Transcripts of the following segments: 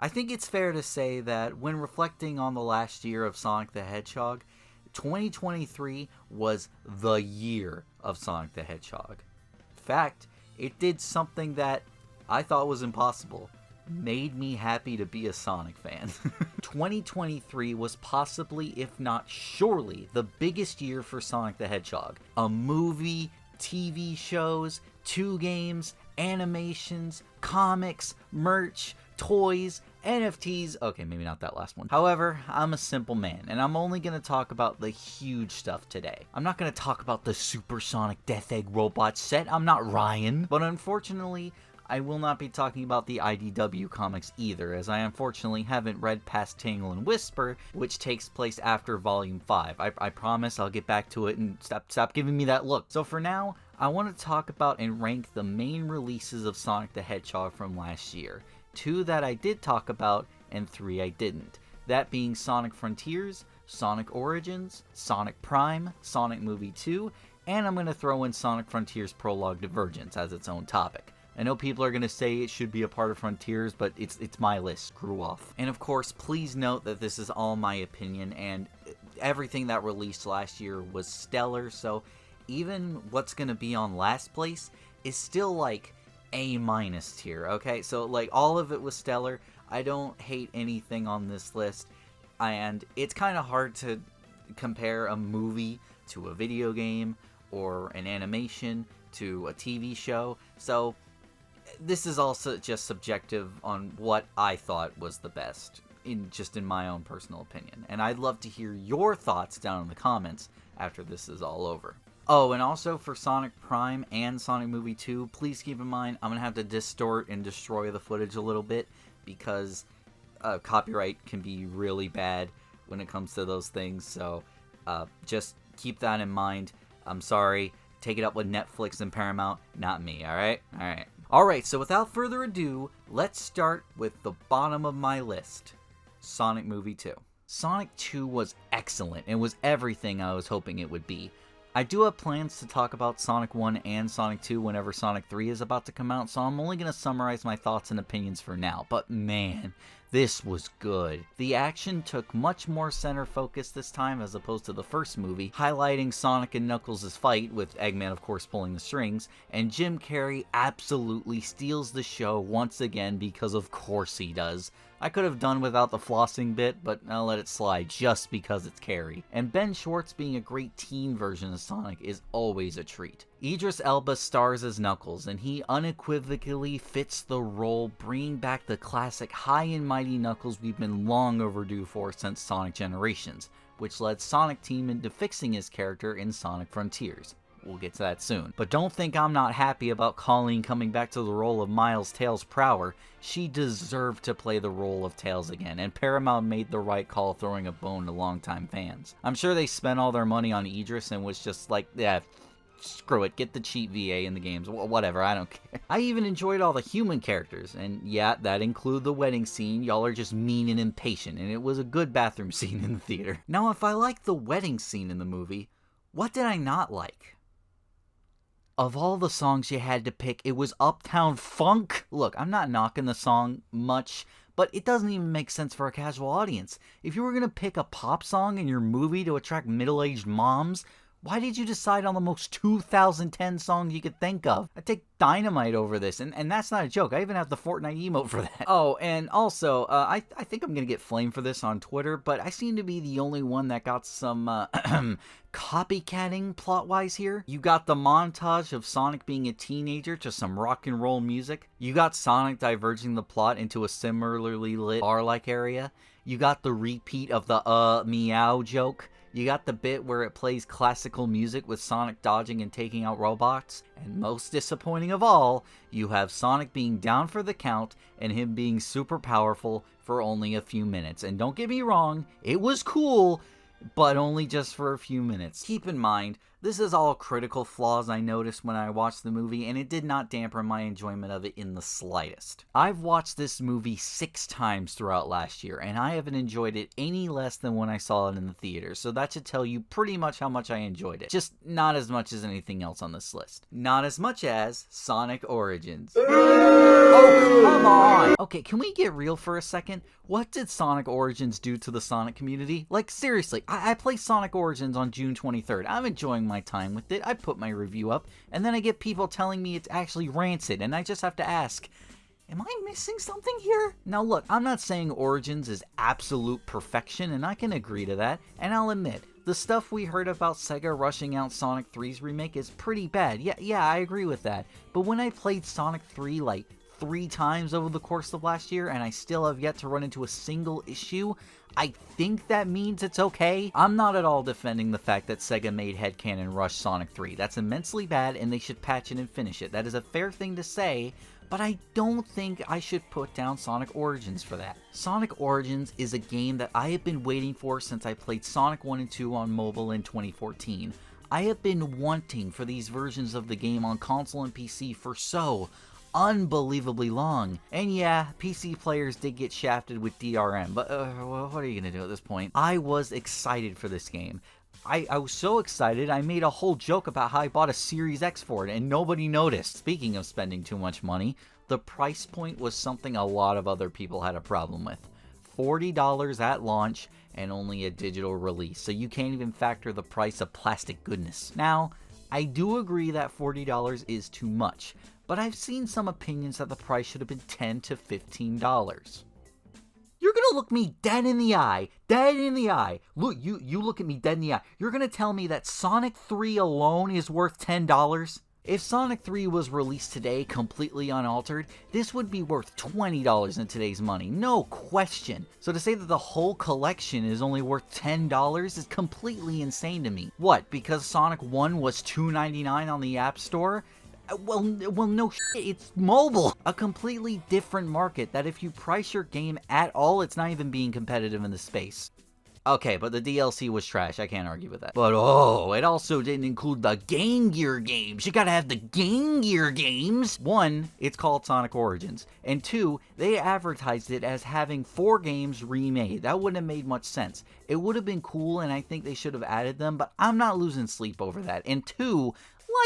I think it's fair to say that when reflecting on the last year of Sonic the Hedgehog, 2023 was the year of Sonic the Hedgehog. In fact, it did something that I thought was impossible. Made me happy to be a Sonic fan. 2023 was possibly, if not surely, the biggest year for Sonic the Hedgehog. A movie, TV shows, 2 games, animations, comics, merch, toys, NFTs. Okay, maybe not that last one. However, I'm a simple man, and I'm only going to talk about the huge stuff today. I'm not going to talk about the Supersonic Death Egg robot set. I'm not Ryan. But unfortunately, I will not be talking about the IDW comics either, as I unfortunately haven't read past Tangle and Whisper, which takes place after Volume 5. I promise I'll get back to it, and stop giving me that look. So for now, I want to talk about and rank the main releases of Sonic the Hedgehog from last year. 2 that I did talk about, and 3 I didn't. That being Sonic Frontiers, Sonic Origins, Sonic Prime, Sonic Movie 2, and I'm going to throw in Sonic Frontiers Prologue Divergence as its own topic. I know people are going to say it should be a part of Frontiers, but it's my list. Screw off. And of course, please note that this is all my opinion, and everything that released last year was stellar, so even what's going to be on last place is still like A- tier, okay? So like all of it was stellar. I don't hate anything on this list, and it's kind of hard to compare a movie to a video game or an animation to a TV show, so this is also just subjective on what I thought was the best, in my own personal opinion. And I'd love to hear your thoughts down in the comments after this is all over. Oh, and also for Sonic Prime and Sonic Movie 2, please keep in mind I'm going to have to distort and destroy the footage a little bit, because copyright can be really bad when it comes to those things, so just keep that in mind. I'm sorry. Take it up with Netflix and Paramount, not me, alright? Alright. Alright, so without further ado, let's start with the bottom of my list. Sonic Movie 2. Sonic 2 was excellent and was everything I was hoping it would be. I do have plans to talk about Sonic 1 and Sonic 2 whenever Sonic 3 is about to come out, so I'm only going to summarize my thoughts and opinions for now, but man, this was good. The action took much more center focus this time as opposed to the first movie, highlighting Sonic and Knuckles' fight, with Eggman of course pulling the strings, and Jim Carrey absolutely steals the show once again, because of course he does. I could have done without the flossing bit, but I'll let it slide just because it's Carrey. And Ben Schwartz being a great teen version of Sonic is always a treat. Idris Elba stars as Knuckles, and he unequivocally fits the role, bringing back the classic high and mighty Knuckles we've been long overdue for since Sonic Generations, which led Sonic Team into fixing his character in Sonic Frontiers. We'll get to that soon. But don't think I'm not happy about Colleen coming back to the role of Miles Tails Prower. She deserved to play the role of Tails again, and Paramount made the right call throwing a bone to longtime fans. I'm sure they spent all their money on Idris and was just like, yeah, screw it, get the cheap VA in the games, whatever, I don't care. I even enjoyed all the human characters, and yeah, that include the wedding scene. Y'all are just mean and impatient, and it was a good bathroom scene in the theater. Now, if I liked the wedding scene in the movie, what did I not like? Of all the songs you had to pick, it was Uptown Funk. Look, I'm not knocking the song much, but it doesn't even make sense for a casual audience. If you were going to pick a pop song in your movie to attract middle-aged moms, why did you decide on the most 2010 song you could think of? I'd take Dynamite over this, and that's not a joke. I even have the Fortnite emote for that. Oh, and also, I think I'm going to get flamed for this on Twitter, but I seem to be the only one that got some, copycatting plot-wise here. You got the montage of Sonic being a teenager to some rock and roll music. You got Sonic diverging the plot into a similarly lit bar-like area. You got the repeat of the, meow joke. You got the bit where it plays classical music with Sonic dodging and taking out robots. And most disappointing of all, you have Sonic being down for the count and him being super powerful for only a few minutes. And don't get me wrong, it was cool, but only just for a few minutes. Keep in mind, This is all critical flaws I noticed when I watched the movie, and it did not dampen my enjoyment of it in the slightest. I've watched this movie 6 times throughout last year, and I haven't enjoyed it any less than when I saw it in the theater, so that should tell you pretty much how much I enjoyed it. Just not as much as anything else on this list. Not as much as Sonic Origins. Oh, come on! Okay, can we get real for a second? What did Sonic Origins do to the Sonic community? Like, seriously, I play Sonic Origins on June 23rd. I'm enjoying my time with it. I put my review up, and then I get people telling me it's actually rancid, and I just have to ask, am I missing something here? Now look, I'm not saying Origins is absolute perfection, and I can agree to that, and I'll admit, the stuff we heard about Sega rushing out Sonic 3's remake is pretty bad. Yeah, I agree with that. But when I played Sonic 3 like 3 times over the course of last year, and I still have yet to run into a single issue, I think that means it's okay. I'm not at all defending the fact that Sega made headcanon rush Sonic 3. That's immensely bad, and they should patch it and finish it. That is a fair thing to say, but I don't think I should put down Sonic Origins for that. Sonic Origins is a game that I have been waiting for since I played Sonic 1 and 2 on mobile in 2014. I have been wanting for these versions of the game on console and PC for so unbelievably long. And yeah, PC players did get shafted with DRM, but what are you gonna do at this point? I was excited for this game. I was so excited, I made a whole joke about how I bought a Series X for it, and nobody noticed. Speaking of spending too much money, the price point was something a lot of other people had a problem with. $40 at launch, and only a digital release, so you can't even factor the price of plastic goodness. Now, I do agree that $40 is too much, but I've seen some opinions that the price should have been $10 to $15. You're gonna look me dead in the eye, look, you look at me dead in the eye, you're gonna tell me that Sonic 3 alone is worth $10? If Sonic 3 was released today completely unaltered, this would be worth $20 in today's money, no question. So to say that the whole collection is only worth $10 is completely insane to me. What, because Sonic 1 was $2.99 on the App Store? Well, no shit, it's mobile! A completely different market that if you price your game at all, it's not even being competitive in the space. Okay, but the DLC was trash, I can't argue with that. But oh, it also didn't include the Game Gear games. You gotta have the Game Gear games! 1, it's called Sonic Origins. And 2, they advertised it as having 4 games remade. That wouldn't have made much sense. It would have been cool, and I think they should have added them, but I'm not losing sleep over that. And 2,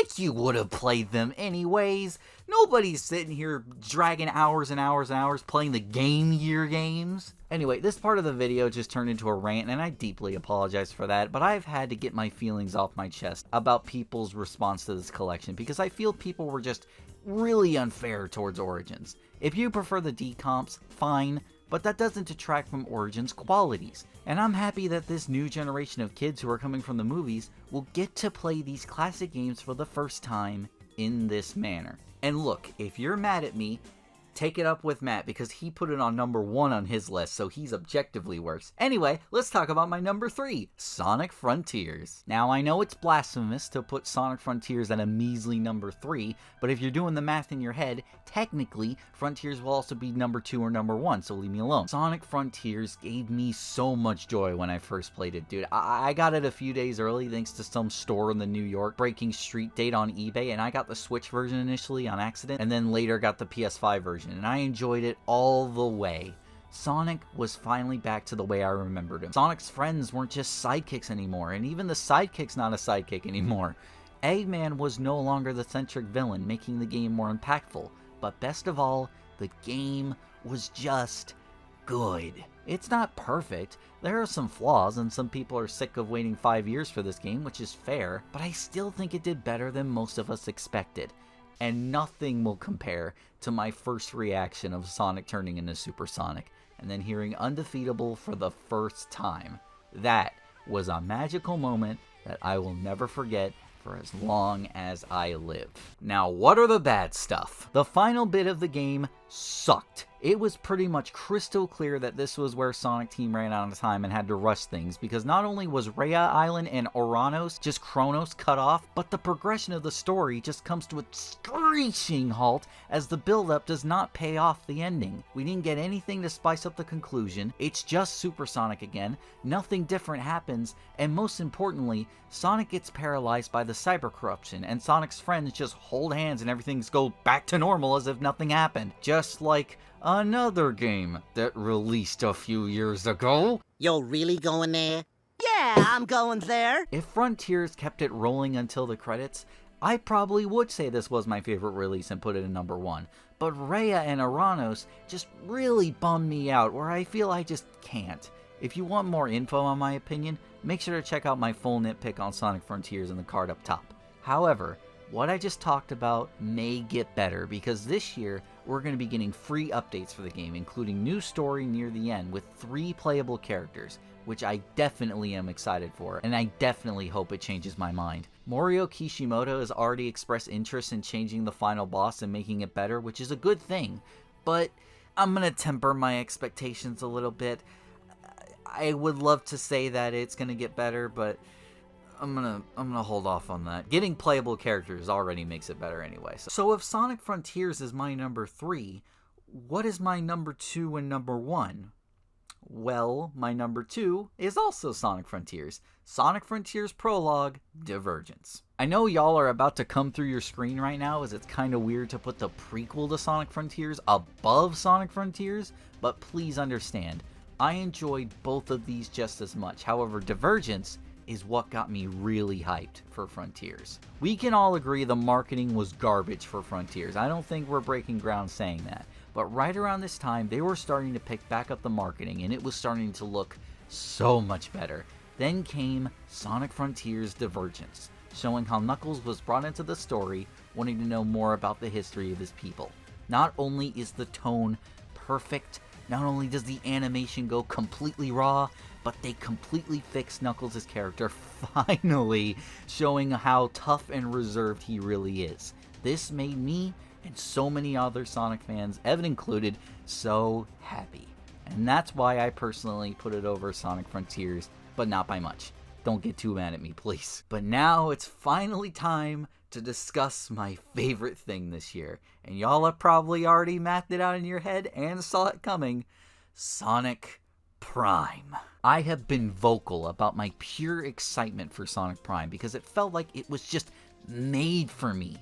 like you would have played them anyways. Nobody's sitting here dragging hours and hours and hours playing the Game Gear games. Anyway, this part of the video just turned into a rant, and I deeply apologize for that, but I've had to get my feelings off my chest about people's response to this collection, because I feel people were just really unfair towards Origins. If you prefer the decomps, fine, but that doesn't detract from Origins' qualities. And I'm happy that this new generation of kids who are coming from the movies will get to play these classic games for the first time in this manner. And look, if you're mad at me, take it up with Matt, because he put it on number 1 on his list, so he's objectively worse. Anyway, let's talk about my number 3, Sonic Frontiers. Now, I know it's blasphemous to put Sonic Frontiers at a measly number 3, but if you're doing the math in your head, technically, Frontiers will also be number 2 or number 1, so leave me alone. Sonic Frontiers gave me so much joy when I first played it, dude. I got it a few days early thanks to some store in the New York breaking street date on eBay, and I got the Switch version initially on accident, and then later got the PS5 version, and I enjoyed it all the way. Sonic was finally back to the way I remembered him. Sonic's friends weren't just sidekicks anymore, and even the sidekick's not a sidekick anymore. Eggman was no longer the centric villain, making the game more impactful. But best of all, the game was just good. It's not perfect. There are some flaws, and some people are sick of waiting 5 years for this game, which is fair, but I still think it did better than most of us expected. And nothing will compare to my first reaction of Sonic turning into Super Sonic, and then hearing Undefeatable for the first time. That was a magical moment that I will never forget for as long as I live. Now, what are the bad stuff? The final bit of the game sucked. It was pretty much crystal clear that this was where Sonic Team ran out of time and had to rush things, because not only was Rhea Island and Oranos just Chronos cut off, but the progression of the story just comes to a screeching halt as the build-up does not pay off the ending. We didn't get anything to spice up the conclusion, it's just Super Sonic again, nothing different happens, and most importantly, Sonic gets paralyzed by the cyber corruption, and Sonic's friends just hold hands and everything goes back to normal as if nothing happened. Just like another game that released a few years ago. You're really going there? Yeah, I'm going there. If Frontiers kept it rolling until the credits, I probably would say this was my favorite release and put it in number 1. But Rhea and Oranos just really bummed me out, where I feel I just can't. If you want more info on my opinion, make sure to check out my full nitpick on Sonic Frontiers in the card up top. However, what I just talked about may get better, because this year we're going to be getting free updates for the game, including new story near the end with 3 playable characters, which I definitely am excited for, and I definitely hope it changes my mind. Morio Kishimoto has already expressed interest in changing the final boss and making it better, which is a good thing, but I'm going to temper my expectations a little bit. I would love to say that it's going to get better, but I'm gonna hold off on that. Getting playable characters already makes it better anyway. So if Sonic Frontiers is my number 3, what is my number 2 and number 1? Well, my number 2 is also Sonic Frontiers. Sonic Frontiers Prologue, Divergence. I know y'all are about to come through your screen right now, as it's kind of weird to put the prequel to Sonic Frontiers above Sonic Frontiers, but please understand, I enjoyed both of these just as much. However, Divergence is what got me really hyped for Frontiers. We can all agree the marketing was garbage for Frontiers. I don't think we're breaking ground saying that. But right around this time, they were starting to pick back up the marketing, and it was starting to look so much better. Then came Sonic Frontiers Divergence, showing how Knuckles was brought into the story, wanting to know more about the history of his people. Not only is the tone perfect, not only does the animation go completely raw, but they completely fixed Knuckles' character, finally showing how tough and reserved he really is. This made me, and so many other Sonic fans, Evan included, so happy. And that's why I personally put it over Sonic Frontiers, but not by much. Don't get too mad at me, please. But now it's finally time to discuss my favorite thing this year. And y'all have probably already mapped it out in your head and saw it coming. Sonic Prime. I have been vocal about my pure excitement for Sonic Prime because it felt like it was just made for me.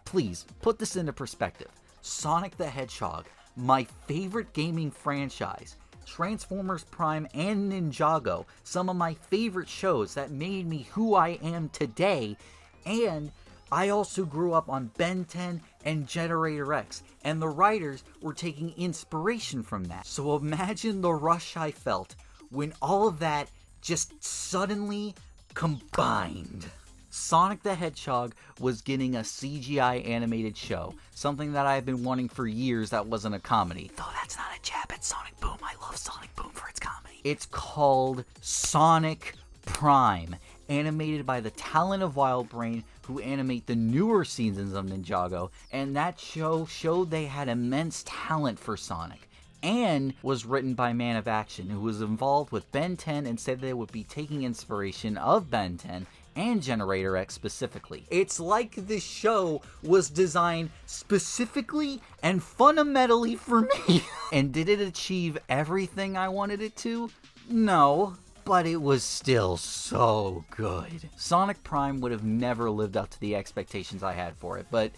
Please, put this into perspective. Sonic the Hedgehog, my favorite gaming franchise, Transformers Prime and Ninjago, some of my favorite shows that made me who I am today, and I also grew up on Ben 10 and Generator X, and the writers were taking inspiration from that. So imagine the rush I felt when all of that just suddenly combined. Sonic the Hedgehog was getting a CGI animated show, something that I've been wanting for years that wasn't a comedy. Though that's not a jab at Sonic Boom, I love Sonic Boom for its comedy. It's called Sonic Prime, animated by the talent of Wildbrain, who animate the newer seasons of Ninjago, and that show showed they had immense talent for Sonic, and was written by Man of Action, who was involved with Ben 10 and said they would be taking inspiration of Ben 10 and Generator X specifically. It's like this show was designed specifically and fundamentally for me. And did it achieve everything I wanted it to? No. But it was still so good. Sonic Prime would have never lived up to the expectations I had for it, but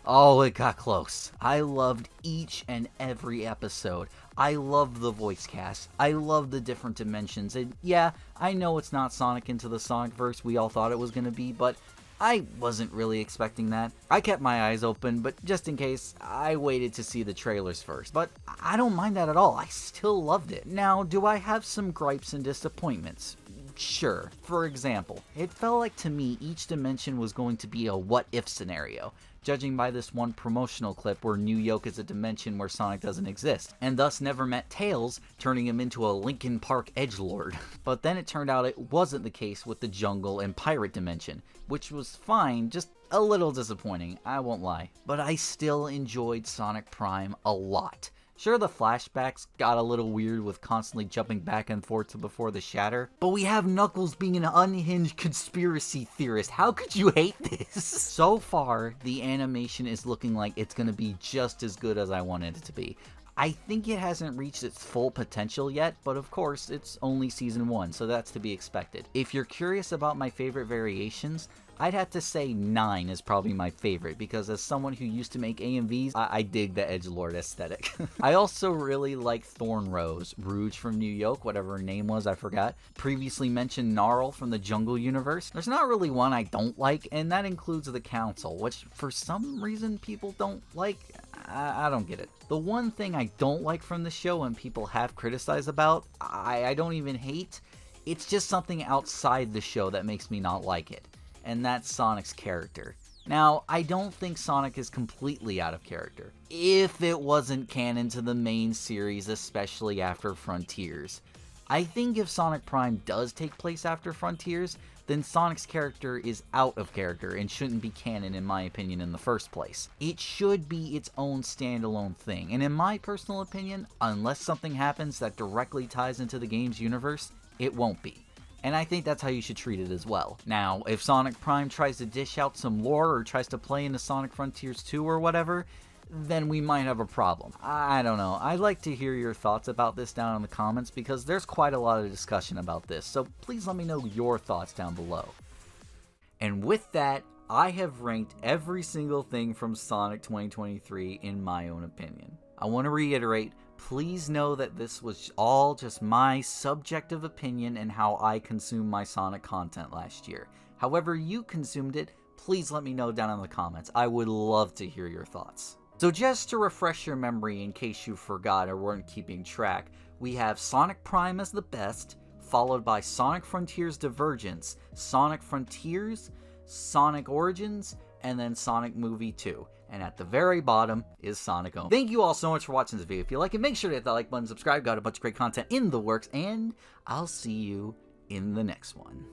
oh, it got close. I loved each and every episode. I loved the voice cast. I loved the different dimensions. And yeah, I know it's not Sonic into the Sonicverse we all thought it was going to be, but I wasn't really expecting that. I kept my eyes open, but just in case, I waited to see the trailers first. But I don't mind that at all. I still loved it. Now, do I have some gripes and disappointments? Sure. For example, it felt like to me each dimension was going to be a what-if scenario. judging by this one promotional clip where New York is a dimension where Sonic doesn't exist, and thus never met Tails, turning him into a Linkin Park edgelord. But then it turned out it wasn't the case with the jungle and pirate dimension, which was fine, just a little disappointing, I won't lie. But I still enjoyed Sonic Prime a lot. Sure, the flashbacks got a little weird with constantly jumping back and forth to before the shatter, but we have Knuckles being an unhinged conspiracy theorist. How could you hate this? So far, the animation is looking like it's gonna be just as good as I wanted it to be. I think it hasn't reached its full potential yet, but of course, it's only Season 1, so that's to be expected. If you're curious about my favorite variations, I'd have to say 9 is probably my favorite, because as someone who used to make AMVs, I dig the edgelord aesthetic. I also really like Thorn Rose, Rouge from New York, whatever her name was, I forgot. Previously mentioned Gnarl from the Jungle universe. There's not really one I don't like, and that includes the Council, which for some reason people don't like. I don't get it. The one thing I don't like from the show and people have criticized about, I don't even hate, it's just something outside the show that makes me not like it. And that's Sonic's character. Now, I don't think Sonic is completely out of character, if it wasn't canon to the main series, especially after Frontiers. I think if Sonic Prime does take place after Frontiers, then Sonic's character is out of character and shouldn't be canon in my opinion in the first place. It should be its own standalone thing, and in my personal opinion, unless something happens that directly ties into the game's universe, it won't be. And I think that's how you should treat it as well. Now, if Sonic Prime tries to dish out some lore or tries to play into Sonic Frontiers 2 or whatever, then we might have a problem. I don't know. I'd like to hear your thoughts about this down in the comments because there's quite a lot of discussion about this, so please let me know your thoughts down below. And with that, I have ranked every single thing from Sonic 2023 in my own opinion. I want to reiterate, please know that this was all just my subjective opinion and how I consumed my Sonic content last year. However you consumed it, please let me know down in the comments. I would love to hear your thoughts. So just to refresh your memory in case you forgot or weren't keeping track, we have Sonic Prime as the best, followed by Sonic Frontiers Divergence, Sonic Frontiers, Sonic Origins, and then Sonic Movie 2. And at the very bottom is Sonic Home. Thank you all so much for watching this video. If you like it, make sure to hit that like button, subscribe, got a bunch of great content in the works, and I'll see you in the next one.